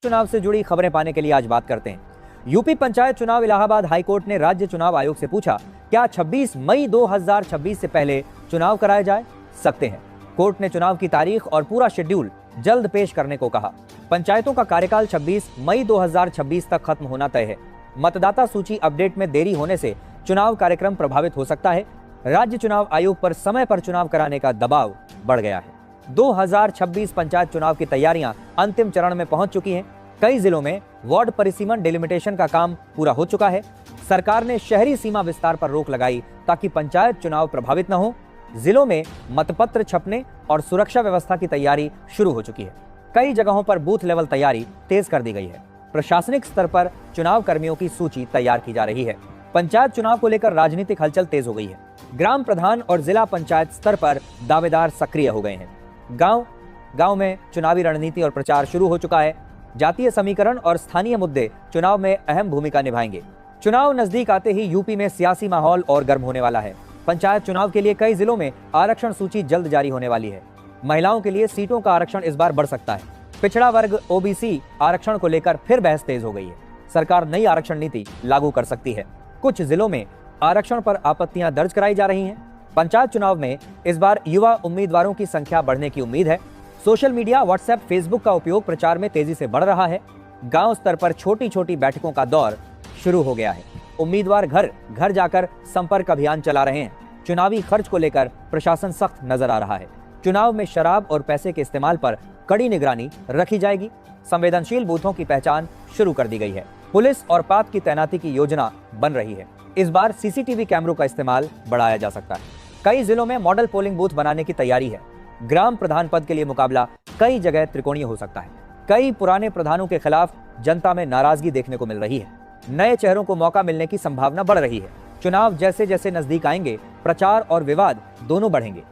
चुनाव से जुड़ी खबरें पाने के लिए आज बात करते हैं। यूपी पंचायत चुनाव इलाहाबाद हाईकोर्ट ने राज्य चुनाव आयोग से पूछा, क्या 26 मई 2026 से पहले चुनाव कराए जा सकते हैं। कोर्ट ने चुनाव की तारीख और पूरा शेड्यूल जल्द पेश करने को कहा। पंचायतों का कार्यकाल 26 मई 2026 तक खत्म होना तय है। मतदाता सूची अपडेट में देरी होने से चुनाव कार्यक्रम प्रभावित हो सकता है। राज्य चुनाव आयोग पर समय पर चुनाव कराने का दबाव बढ़ गया है। 2026 पंचायत चुनाव की तैयारियां अंतिम चरण में पहुंच चुकी हैं। कई जिलों में वार्ड परिसीमन डिलिमिटेशन का काम पूरा हो चुका है। सरकार ने शहरी सीमा विस्तार पर रोक लगाई ताकि पंचायत चुनाव प्रभावित न हो। जिलों में मतपत्र छपने और सुरक्षा व्यवस्था की तैयारी शुरू हो चुकी है। कई जगहों पर बूथ लेवल तैयारी तेज कर दी गई है। प्रशासनिक स्तर पर चुनाव कर्मियों की सूची तैयार की जा रही है। पंचायत चुनाव को लेकर राजनीतिक हलचल तेज हो गई है। ग्राम प्रधान और जिला पंचायत स्तर पर दावेदार सक्रिय हो गए हैं। गांव में चुनावी रणनीति और प्रचार शुरू हो चुका है। जातीय समीकरण और स्थानीय मुद्दे चुनाव में अहम भूमिका निभाएंगे। चुनाव नजदीक आते ही यूपी में सियासी माहौल और गर्म होने वाला है। पंचायत चुनाव के लिए कई जिलों में आरक्षण सूची जल्द जारी होने वाली है। महिलाओं के लिए सीटों का आरक्षण इस बार बढ़ सकता है। पिछड़ा वर्ग ओबीसी आरक्षण को लेकर फिर बहस तेज हो गई है। सरकार नई आरक्षण नीति लागू कर सकती है। कुछ जिलों में आरक्षण पर आपत्तियां दर्ज कराई जा रही हैं। पंचायत चुनाव में इस बार युवा उम्मीदवारों की संख्या बढ़ने की उम्मीद है। सोशल मीडिया, व्हाट्सएप, फेसबुक का उपयोग प्रचार में तेजी से बढ़ रहा है। गांव स्तर पर छोटी छोटी बैठकों का दौर शुरू हो गया है। उम्मीदवार घर घर जाकर संपर्क अभियान चला रहे हैं। चुनावी खर्च को लेकर प्रशासन सख्त नजर आ रहा है। चुनाव में शराब और पैसे के इस्तेमाल पर कड़ी निगरानी रखी जाएगी। संवेदनशील बूथों की पहचान शुरू कर दी गई है। पुलिस और पाक की तैनाती की योजना बन रही है। इस बार सीसीटीवी कैमरों का इस्तेमाल बढ़ाया जा सकता है। कई जिलों में मॉडल पोलिंग बूथ बनाने की तैयारी है। ग्राम प्रधान पद के लिए मुकाबला कई जगह त्रिकोणीय हो सकता है। कई पुराने प्रधानों के खिलाफ जनता में नाराजगी देखने को मिल रही है। नए चेहरों को मौका मिलने की संभावना बढ़ रही है। चुनाव जैसे जैसे नजदीक आएंगे, प्रचार और विवाद दोनों बढ़ेंगे।